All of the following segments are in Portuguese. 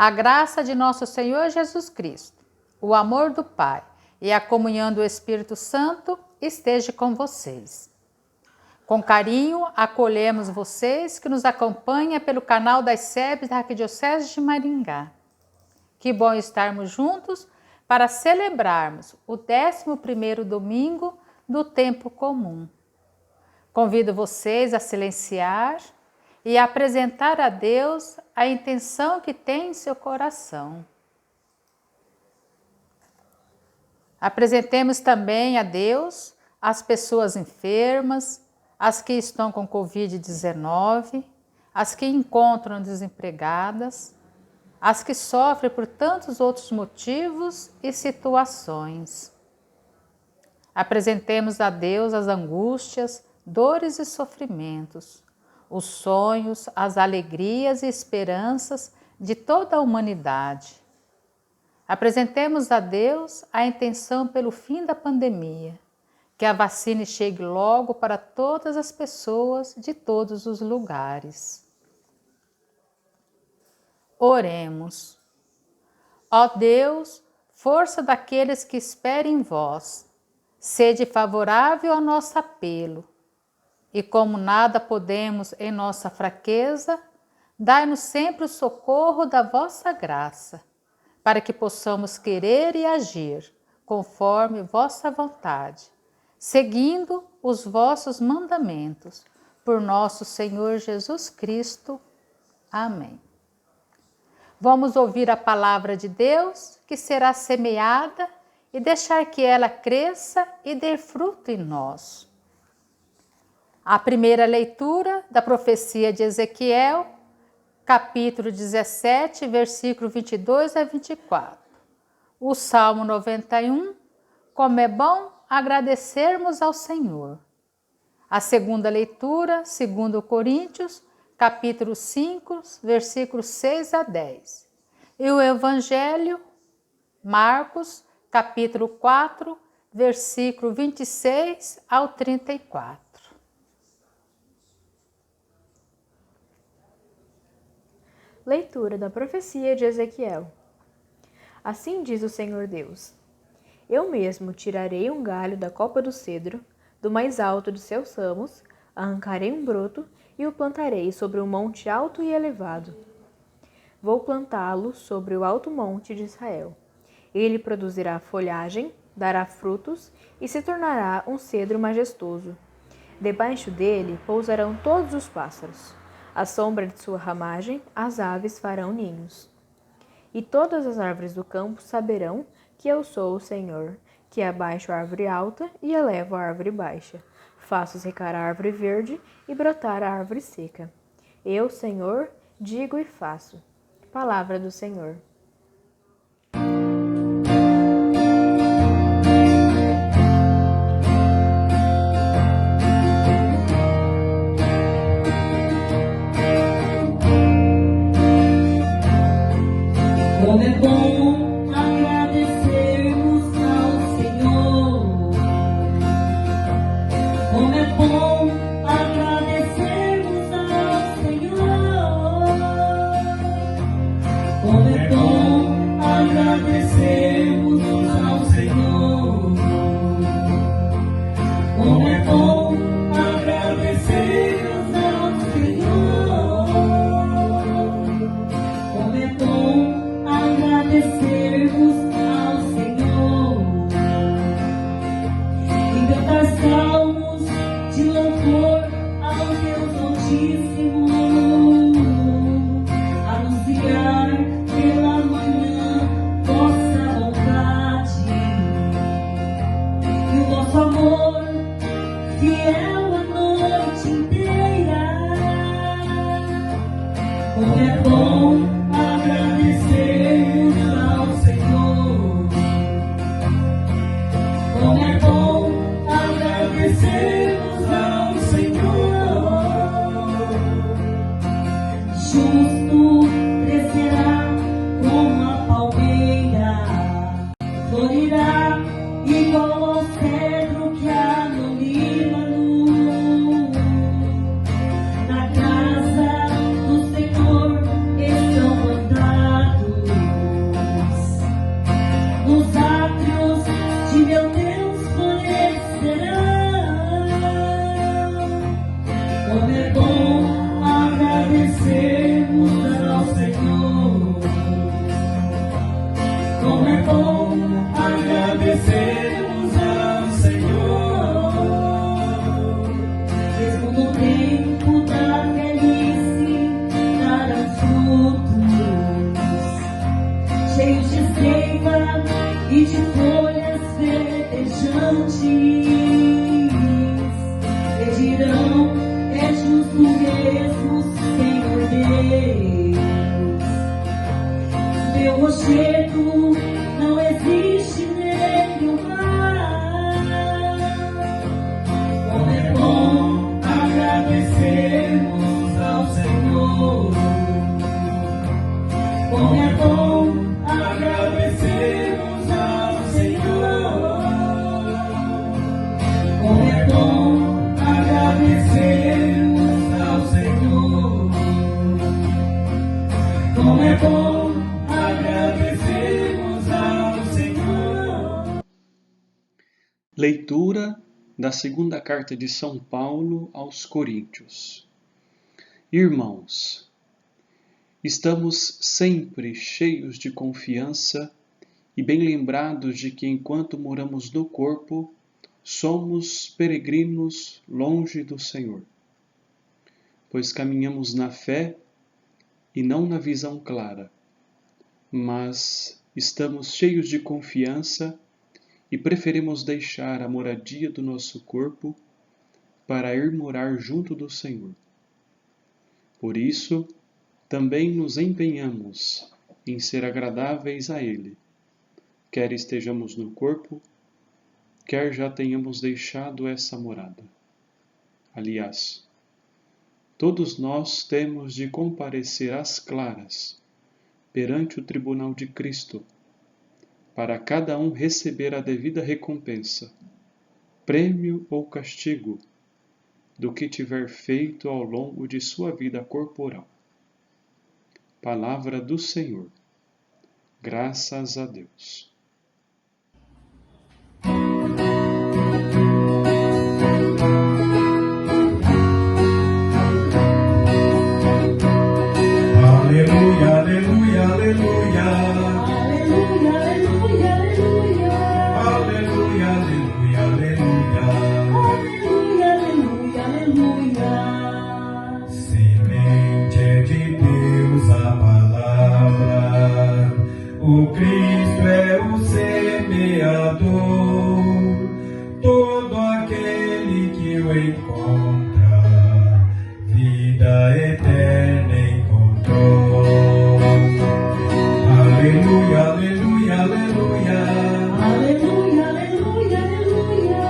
A graça de nosso Senhor Jesus Cristo, o amor do Pai e a comunhão do Espírito Santo esteja com vocês. Com carinho, acolhemos vocês que nos acompanham pelo canal das SEBs da Arquidiocese de Maringá. Que bom estarmos juntos para celebrarmos o 11º domingo do tempo comum. Convido vocês a silenciar e apresentar a Deus a intenção que tem em seu coração. Apresentemos também a Deus as pessoas enfermas, as que estão com Covid-19, as que encontram desempregadas, as que sofrem por tantos outros motivos e situações. Apresentemos a Deus as angústias, dores e sofrimentos, os sonhos, as alegrias e esperanças de toda a humanidade. Apresentemos a Deus a intenção pelo fim da pandemia, que a vacina chegue logo para todas as pessoas de todos os lugares. Oremos. Ó Deus, força daqueles que esperam em vós, sede favorável ao nosso apelo, e como nada podemos em nossa fraqueza, dai-nos sempre o socorro da vossa graça, para que possamos querer e agir conforme vossa vontade, seguindo os vossos mandamentos, por nosso Senhor Jesus Cristo. Amém. Vamos ouvir a palavra de Deus, que será semeada, e deixar que ela cresça e dê fruto em nós. A primeira leitura da profecia de Ezequiel, capítulo 17, versículo 22 a 24. O Salmo 91, como é bom agradecermos ao Senhor. A segunda leitura, 2 Coríntios, capítulo 5, versículos 6 a 10. E o Evangelho, Marcos, capítulo 4, versículo 26 ao 34. Leitura da profecia de Ezequiel. Assim diz o Senhor Deus: Eu mesmo tirarei um galho da copa do cedro, do mais alto de seus ramos, arrancarei um broto e o plantarei sobre um monte alto e elevado. Vou plantá-lo sobre o alto monte de Israel. Ele produzirá folhagem, dará frutos e se tornará um cedro majestoso. Debaixo dele pousarão todos os pássaros. À sombra de sua ramagem, as aves farão ninhos. E todas as árvores do campo saberão que eu sou o Senhor, que abaixo a árvore alta e elevo a árvore baixa. Faço secar a árvore verde e brotar a árvore seca. Eu, Senhor, digo e faço. Palavra do Senhor. Como é bom agradecermos ao Senhor. Como é bom agradecermos ao Senhor. Como é bom agradecermos ao Senhor. Como é bom agradecermos ao Senhor. Como é bom agradecermos ao Senhor e cantar salmos de louvor ao Deus Altíssimo, anunciar pela manhã vossa vontade e o vosso amor fiel a noite inteira. Como é bom agradecermos ao Senhor. Como é bom agradecermos ao Senhor. Justo crescerá como a palmeira, florirá igual ao cedro que há no Líbano. Na casa do Senhor estão andados, nos átrios de meu Deus florescerão. Como é bom agradecermos ao Senhor. Como é bom agradecermos ao Senhor. Mesmo no tempo da velhice darão frutos, cheios de seiva e de folhas verdejantes. E dirão: é justo mesmo, Senhor Deus. Meu rochedo não existe nele o mal. Como é bom agradecermos ao Senhor. Como é bom agradecermos ao Senhor. Como é bom agradecermos ao Senhor. Como é bom agradecermos ao Senhor. Leitura da segunda carta de São Paulo aos Coríntios. Irmãos, estamos sempre cheios de confiança e bem lembrados de que enquanto moramos no corpo, somos peregrinos longe do Senhor. Pois caminhamos na fé e não na visão clara, mas estamos cheios de confiança e preferimos deixar a moradia do nosso corpo para ir morar junto do Senhor. Por isso, também nos empenhamos em ser agradáveis a Ele, quer estejamos no corpo, quer já tenhamos deixado essa morada. Aliás, todos nós temos de comparecer às claras perante o tribunal de Cristo, para cada um receber a devida recompensa, prêmio ou castigo, do que tiver feito ao longo de sua vida corporal. Palavra do Senhor. Graças a Deus. Aleluia, aleluia, aleluia. Aleluia, aleluia, aleluia. Aleluia, aleluia, aleluia. Aleluia, aleluia, aleluia. Semeia O Cristo é o semeador, todo aquele que o encontra, vida eterna encontrou. Aleluia, aleluia, aleluia. Aleluia, aleluia, aleluia.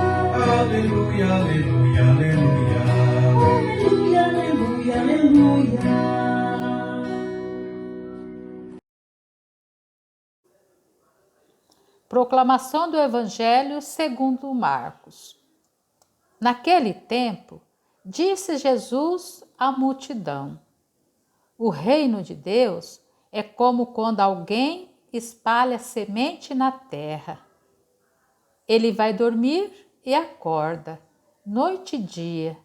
Aleluia, aleluia, aleluia. Aleluia, aleluia, aleluia. Proclamação do Evangelho segundo Marcos. Naquele tempo, disse Jesus à multidão: o reino de Deus é como quando alguém espalha semente na terra. Ele vai dormir e acorda, noite e dia,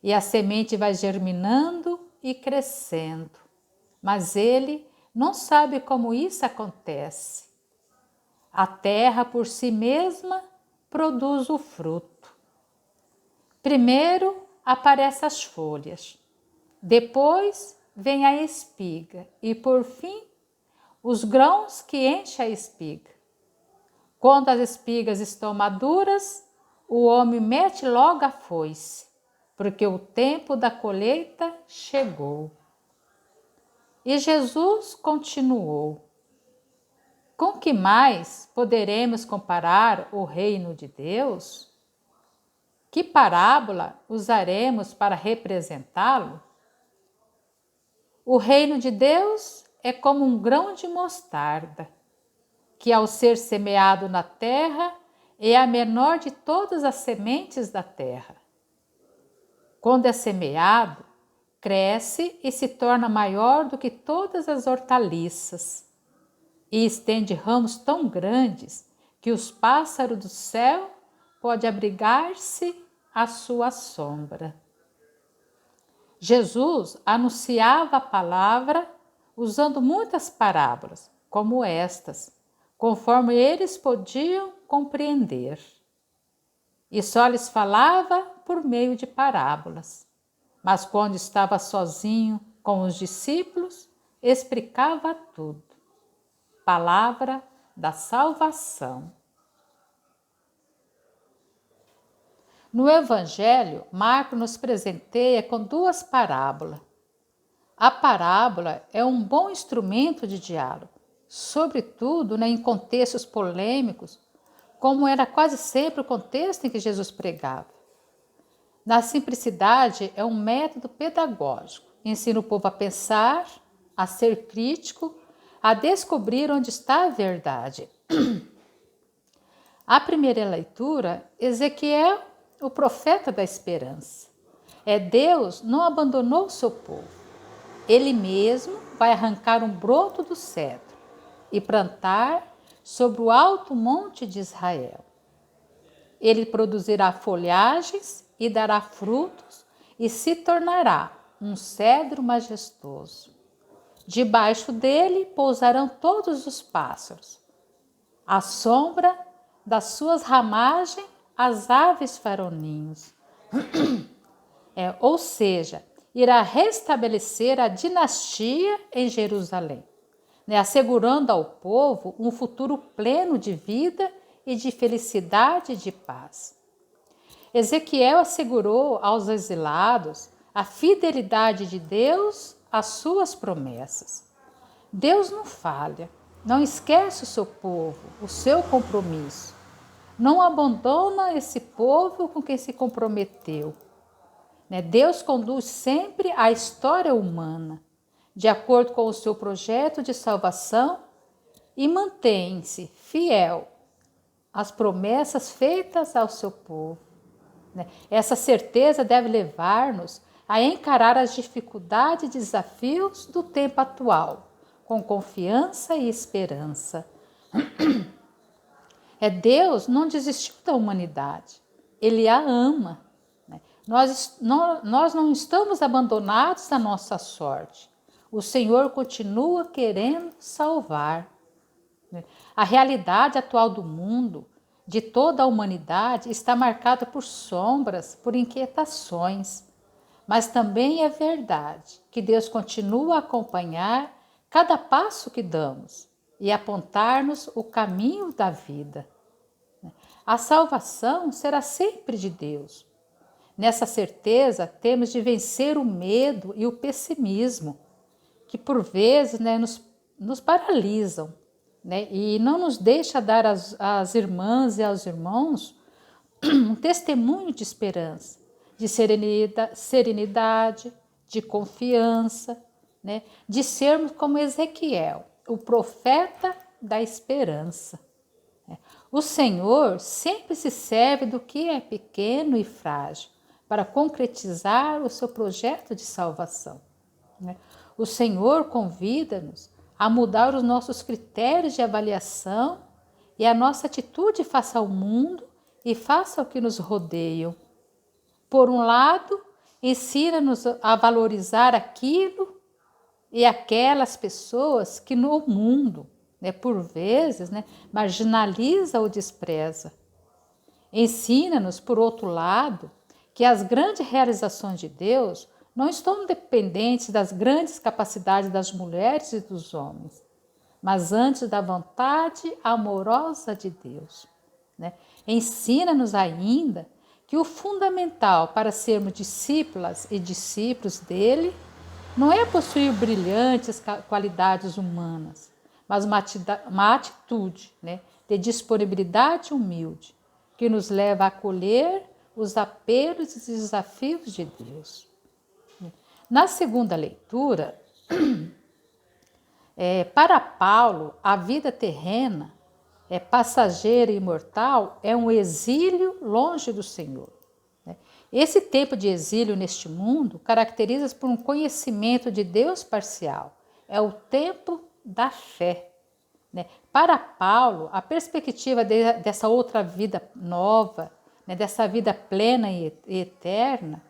e a semente vai germinando e crescendo. Mas ele não sabe como isso acontece. A terra por si mesma produz o fruto. Primeiro aparecem as folhas, depois vem a espiga e, por fim, os grãos que enchem a espiga. Quando as espigas estão maduras, o homem mete logo a foice, porque o tempo da colheita chegou. E Jesus continuou: com que mais poderemos comparar o reino de Deus? Que parábola usaremos para representá-lo? O reino de Deus é como um grão de mostarda, que ao ser semeado na terra é a menor de todas as sementes da terra. Quando é semeado, cresce e se torna maior do que todas as hortaliças, e estende ramos tão grandes que os pássaros do céu podem abrigar-se à sua sombra. Jesus anunciava a palavra usando muitas parábolas, como estas, conforme eles podiam compreender. E só lhes falava por meio de parábolas. Mas quando estava sozinho com os discípulos, explicava tudo. Palavra da salvação. No Evangelho, Marcos nos presenteia com duas parábolas. A parábola é um bom instrumento de diálogo, sobretudo em contextos polêmicos, como era quase sempre o contexto em que Jesus pregava. Na simplicidade, é um método pedagógico, ensina o povo a pensar, a ser crítico, a descobrir onde está a verdade. A primeira leitura, Ezequiel, o profeta da esperança. Deus não abandonou o seu povo. Ele mesmo vai arrancar um broto do cedro e plantar sobre o alto monte de Israel. Ele produzirá folhagens e dará frutos e se tornará um cedro majestoso. Debaixo dele pousarão todos os pássaros. À sombra das suas ramagens, as aves farão ninhos. Ou seja, irá restabelecer a dinastia em Jerusalém, assegurando ao povo um futuro pleno de vida e de felicidade e de paz. Ezequiel assegurou aos exilados a fidelidade de Deus às suas promessas. Deus não falha, não esquece o seu povo, o seu compromisso. Não abandona esse povo com quem se comprometeu. Deus conduz sempre a história humana, de acordo com o seu projeto de salvação, e mantém-se fiel às promessas feitas ao seu povo. Essa certeza deve levar-nos a encarar as dificuldades e desafios do tempo atual, com confiança e esperança. Deus não desistiu da humanidade, Ele a ama. Nós não estamos abandonados à nossa sorte. O Senhor continua querendo salvar. A realidade atual do mundo, de toda a humanidade, está marcada por sombras, por inquietações. Mas também é verdade que Deus continua a acompanhar cada passo que damos e apontar-nos o caminho da vida. A salvação será sempre de Deus. Nessa certeza, temos de vencer o medo e o pessimismo, que por vezes nos paralisam, e não nos deixa dar às irmãs e aos irmãos um testemunho de esperança, de serenidade, de confiança, de sermos como Ezequiel, o profeta da esperança. O Senhor sempre se serve do que é pequeno e frágil para concretizar o seu projeto de salvação. O Senhor convida-nos a mudar os nossos critérios de avaliação e a nossa atitude face ao mundo e face ao que nos rodeiam. Por um lado, ensina-nos a valorizar aquilo e aquelas pessoas que no mundo, por vezes, marginaliza ou despreza. Ensina-nos, por outro lado, que as grandes realizações de Deus não estão dependentes das grandes capacidades das mulheres e dos homens, mas antes da vontade amorosa de Deus. Ensina-nos ainda que o fundamental para sermos discípulas e discípulos dele não é possuir brilhantes qualidades humanas, mas uma atitude de disponibilidade humilde que nos leva a acolher os apelos e desafios de Deus. Na segunda leitura, para Paulo, a vida terrena, passageira e imortal, é um exílio longe do Senhor. Esse tempo de exílio neste mundo caracteriza-se por um conhecimento de Deus parcial. É o tempo da fé. Para Paulo, a perspectiva dessa outra vida nova, dessa vida plena e eterna,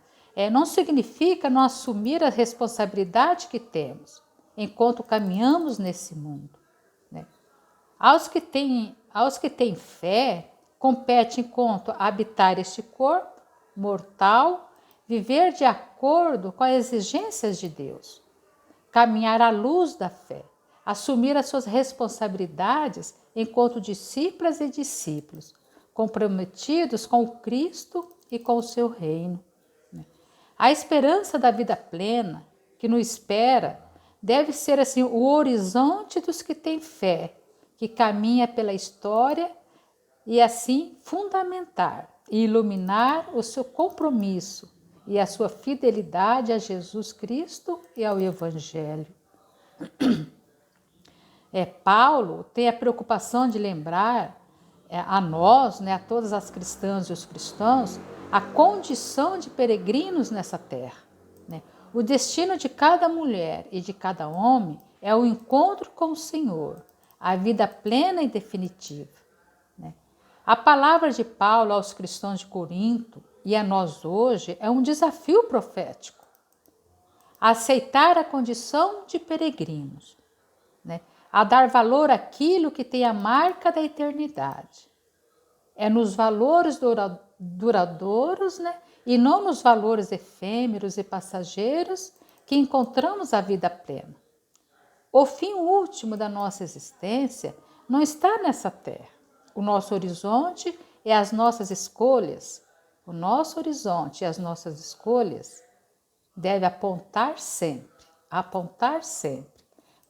não significa não assumir a responsabilidade que temos enquanto caminhamos nesse mundo. Aos que têm fé, compete enquanto habitar este corpo mortal, viver de acordo com as exigências de Deus, caminhar à luz da fé, assumir as suas responsabilidades enquanto discípulas e discípulos, comprometidos com o Cristo e com o seu reino. A esperança da vida plena que nos espera deve ser assim o horizonte dos que têm fé, que caminha pela história e assim fundamentar e iluminar o seu compromisso e a sua fidelidade a Jesus Cristo e ao Evangelho. Paulo tem a preocupação de lembrar a nós, a todas as cristãs e os cristãos, a condição de peregrinos nessa terra. O destino de cada mulher e de cada homem é o encontro com o Senhor, a vida plena e definitiva. A palavra de Paulo aos cristãos de Corinto e a nós hoje é um desafio profético. Aceitar a condição de peregrinos, a dar valor àquilo que tem a marca da eternidade. É nos valores duradouros, e não nos valores efêmeros e passageiros que encontramos a vida plena. O fim último da nossa existência não está nessa terra. O nosso horizonte e as nossas escolhas, deve apontar sempre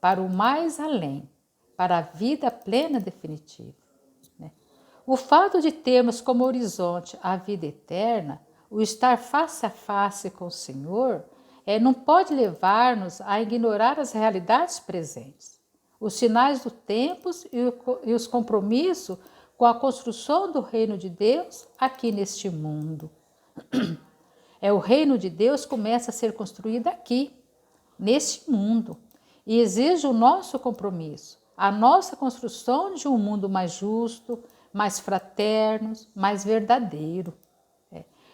para o mais além, para a vida plena definitiva. O fato de termos como horizonte a vida eterna, o estar face a face com o Senhor, não pode levar-nos a ignorar as realidades presentes, os sinais dos tempos e os compromissos com a construção do reino de Deus aqui neste mundo. O reino de Deus começa a ser construído aqui, neste mundo, e exige o nosso compromisso, a nossa construção de um mundo mais justo, mais fraterno, mais verdadeiro.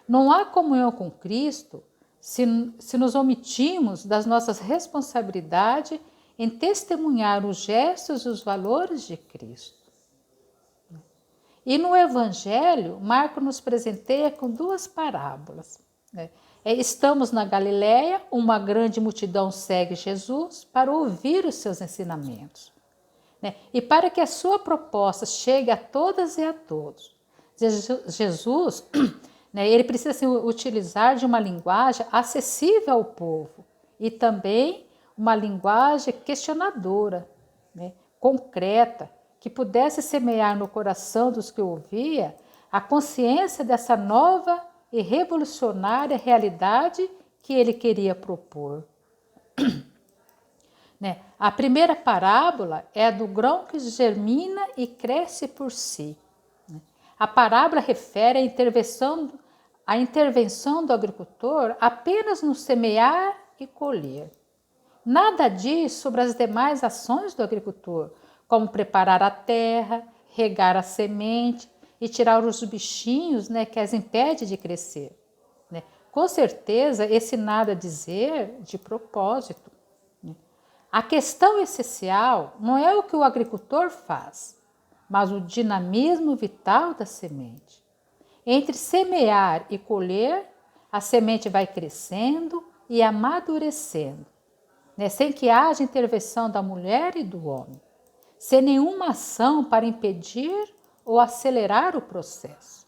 Não há comunhão com Cristo se nos omitimos das nossas responsabilidades em testemunhar os gestos e os valores de Cristo. E no Evangelho, Marcos nos presenteia com duas parábolas. Estamos na Galileia, uma grande multidão segue Jesus para ouvir os seus ensinamentos. né? E para que a sua proposta chegue a todas e a todos, Jesus, né, ele precisa se utilizar de uma linguagem acessível ao povo e também uma linguagem questionadora, né, concreta, que pudesse semear no coração dos que ouvia a consciência dessa nova e revolucionária realidade que ele queria propor. Né? A primeira parábola é a do grão que germina e cresce por si. A parábola refere à intervenção do agricultor apenas no semear e colher. Nada diz sobre as demais ações do agricultor, como preparar a terra, regar a semente e tirar os bichinhos, né, que as impede de crescer. Né? Com certeza, esse nada dizer de propósito. Né? A questão essencial não é o que o agricultor faz, mas o dinamismo vital da semente. Entre semear e colher, a semente vai crescendo e amadurecendo, né, sem que haja intervenção da mulher e do homem, sem nenhuma ação para impedir ou acelerar o processo.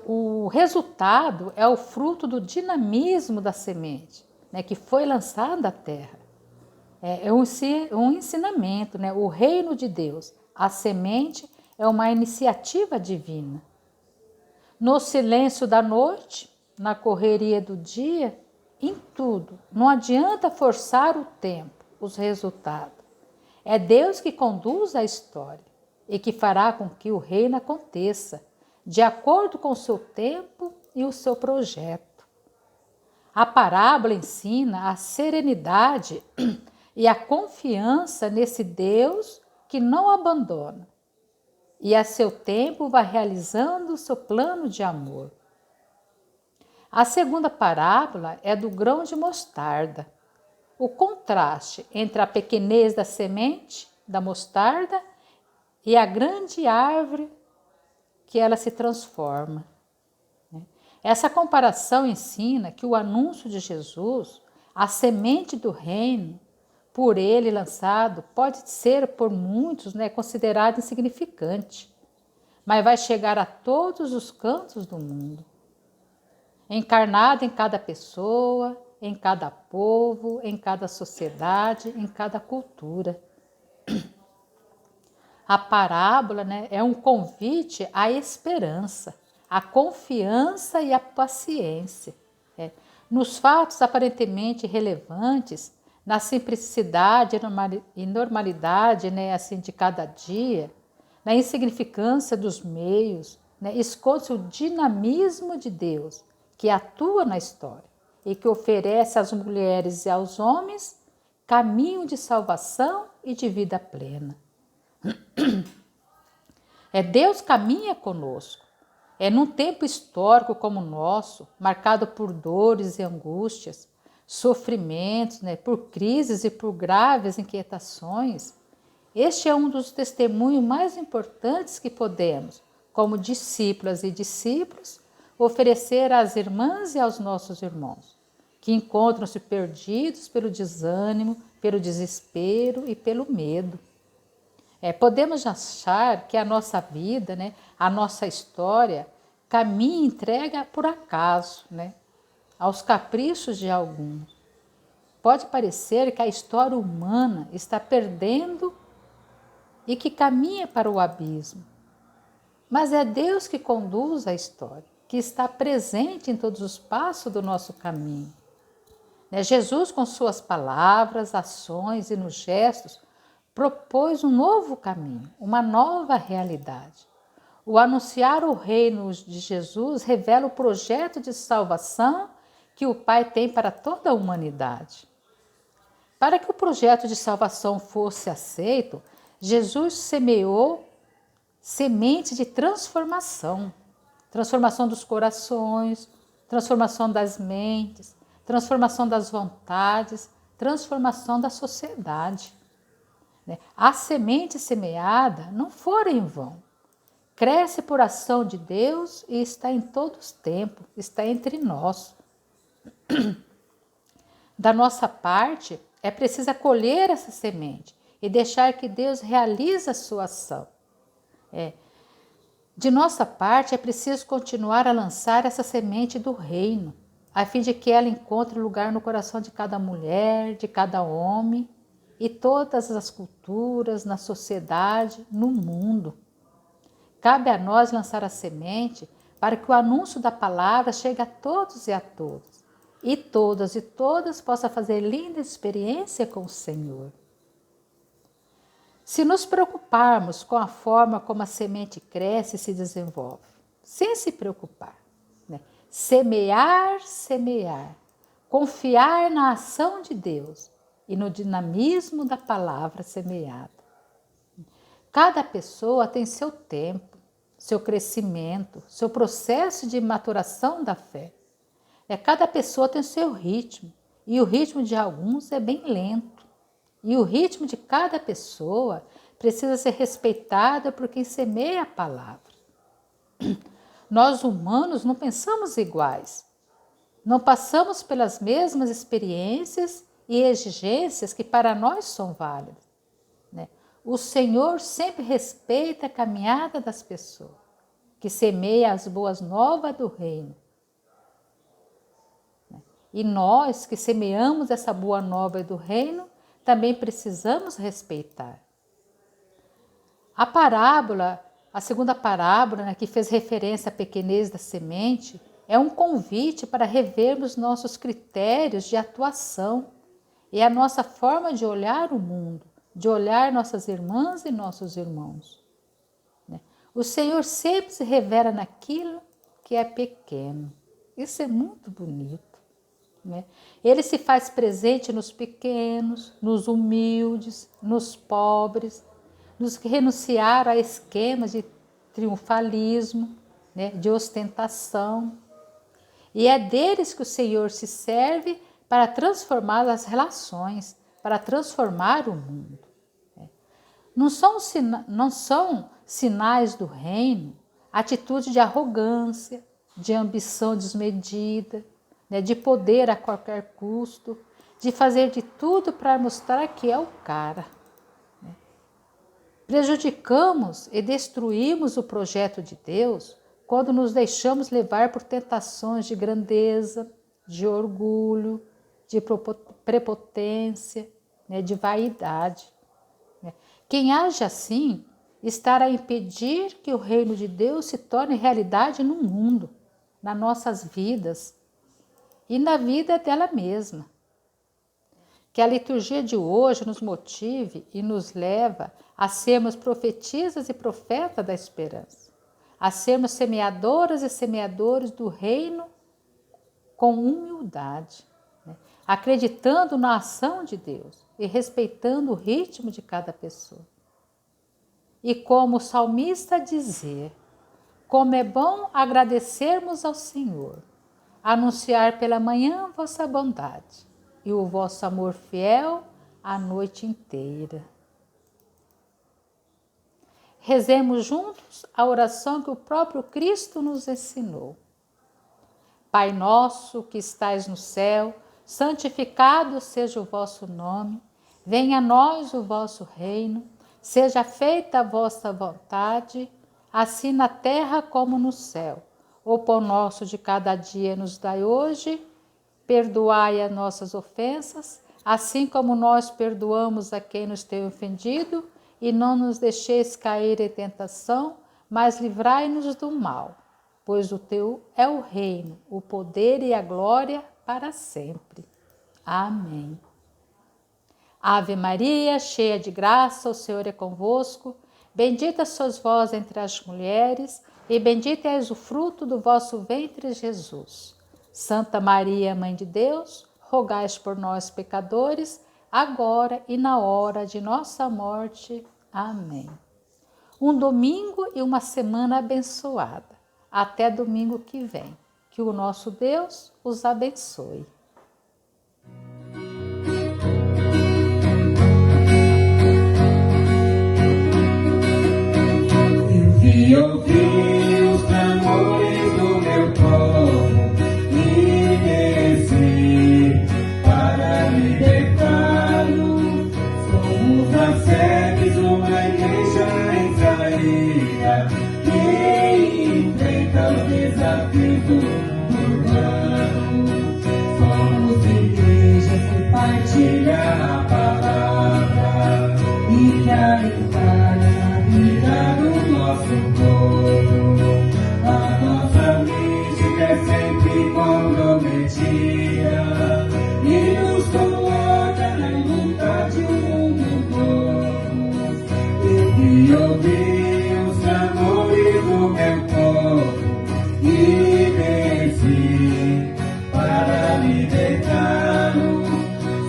O resultado é o fruto do dinamismo da semente, né, que foi lançada à terra. É um ensinamento, né? O reino de Deus, a semente é uma iniciativa divina. No silêncio da noite, na correria do dia, em tudo, não adianta forçar o tempo, os resultados. É Deus que conduz a história e que fará com que o reino aconteça, de acordo com o seu tempo e o seu projeto. A parábola ensina a serenidade e a confiança nesse Deus que não abandona e a seu tempo vai realizando o seu plano de amor. A segunda parábola é do grão de mostarda. O contraste entre a pequenez da semente da mostarda e a grande árvore que ela se transforma. Essa comparação ensina que o anúncio de Jesus, a semente do reino, por ele lançado, pode ser por muitos, né, considerado insignificante, mas vai chegar a todos os cantos do mundo, encarnado em cada pessoa, em cada povo, em cada sociedade, em cada cultura. A parábola, né, é um convite à esperança, à confiança e à paciência. Nos fatos aparentemente relevantes, na simplicidade e normalidade, né, assim, de cada dia, na insignificância dos meios, né, esconde-se o dinamismo de Deus que atua na história e que oferece às mulheres e aos homens caminho de salvação e de vida plena. Deus caminha conosco. Num tempo histórico como o nosso, marcado por dores e angústias, sofrimentos, né, por crises e por graves inquietações, este é um dos testemunhos mais importantes que podemos, como discípulas e discípulos, oferecer às irmãs e aos nossos irmãos, que encontram-se perdidos pelo desânimo, pelo desespero e pelo medo. Podemos achar que a nossa vida, né, a nossa história, caminha e entrega por acaso, né, aos caprichos de alguns. Pode parecer que a história humana está perdendo e que caminha para o abismo. Mas é Deus que conduz a história, que está presente em todos os passos do nosso caminho. Jesus, com suas palavras, ações e nos gestos, propôs um novo caminho, uma nova realidade. O anunciar o reino de Jesus revela o projeto de salvação que o Pai tem para toda a humanidade. Para que o projeto de salvação fosse aceito, Jesus semeou semente de transformação, transformação dos corações, transformação das mentes, transformação das vontades, transformação da sociedade. A semente semeada não foi em vão. Cresce por ação de Deus e está em todos os tempos, está entre nós. Da nossa parte, É preciso acolher essa semente e deixar que Deus realize a sua ação. De nossa parte, é preciso continuar a lançar essa semente do reino, a fim de que ela encontre lugar no coração de cada mulher, de cada homem e todas as culturas, na sociedade, no mundo. Cabe a nós lançar a semente para que o anúncio da palavra chegue a todos e a todas, e todas e todas possam fazer linda experiência com o Senhor. Se nos preocuparmos com a forma como a semente cresce e se desenvolve, sem se preocupar, semear, confiar na ação de Deus e no dinamismo da palavra semeada. Cada pessoa tem seu tempo, seu crescimento, seu processo de maturação da fé. Cada pessoa tem seu ritmo, e o ritmo de alguns é bem lento. E o ritmo de cada pessoa precisa ser respeitado por quem semeia a palavra. Nós humanos não pensamos iguais, não passamos pelas mesmas experiências e exigências que para nós são válidas. O Senhor sempre respeita a caminhada das pessoas, que semeia as boas novas do reino. E nós que semeamos essa boa nova do reino, também precisamos respeitar. A segunda parábola, que fez referência à pequenez da semente, é um convite para revermos nossos critérios de atuação e a nossa forma de olhar o mundo, de olhar nossas irmãs e nossos irmãos. O Senhor sempre se revela naquilo que é pequeno. Isso é muito bonito. Ele se faz presente nos pequenos, nos humildes, nos pobres, nos que renunciaram a esquemas de triunfalismo, de ostentação. E é deles que o Senhor se serve para transformar as relações, para transformar o mundo. Não são sinais do reino atitude de arrogância, de ambição desmedida, de poder a qualquer custo, de fazer de tudo para mostrar que é o cara. Prejudicamos e destruímos o projeto de Deus quando nos deixamos levar por tentações de grandeza, de orgulho, de prepotência, de vaidade. Quem age assim estará a impedir que o reino de Deus se torne realidade no mundo, nas nossas vidas, e na vida dela mesma. Que a liturgia de hoje nos motive e nos leva a sermos profetisas e profetas da esperança, a sermos semeadoras e semeadores do reino com humildade, acreditando na ação de Deus e respeitando o ritmo de cada pessoa. E como o salmista dizer, como é bom agradecermos ao Senhor, anunciar pela manhã vossa bondade e o vosso amor fiel a noite inteira. Rezemos juntos a oração que o próprio Cristo nos ensinou. Pai nosso que estais no céu, santificado seja o vosso nome, venha a nós o vosso reino, seja feita a vossa vontade, assim na terra como no céu. O pão nosso de cada dia nos dai hoje, perdoai as nossas ofensas, assim como nós perdoamos a quem nos tem ofendido, e não nos deixeis cair em tentação, mas livrai-nos do mal, pois o teu é o reino, o poder e a glória para sempre. Amém. Ave Maria, cheia de graça, o Senhor é convosco, bendita sois vós entre as mulheres, e bendito és o fruto do vosso ventre, Jesus. Santa Maria, Mãe de Deus, rogai por nós, pecadores, agora e na hora de nossa morte. Amém. Um domingo e uma semana abençoada. Até domingo que vem. Que o nosso Deus os abençoe. E ouvi os clamores do meu povo e desci para libertar. desafios do urbano. Somos igreja que partilha a palavra e que ampara a vida do nosso povo. A nossa mística é sempre comprometida e nos coloca na luta de um mundo novo. Eu que ouvi os clamores do meu povo e desci para libertar-nos.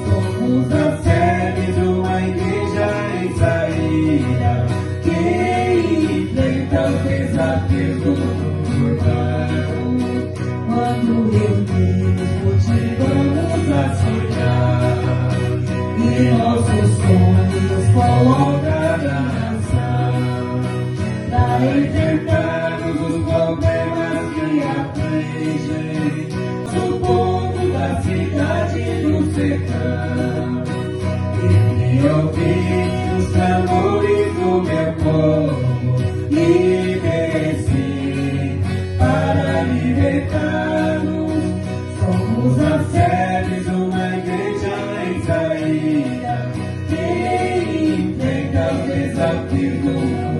Somos a sede de uma igreja em saída que enfrenta os desafios do mundo urbano. Quando reunidos motivamos a sonhar e nossos sonhos coloca na nação para enfrentarmos os problemas que afligem o povo da cidade e do sertão. E ouvi os clamores do meu povo e desci para libertar-nos. Somos a sede de uma igreja em saída que enfrenta os desafios do mundo.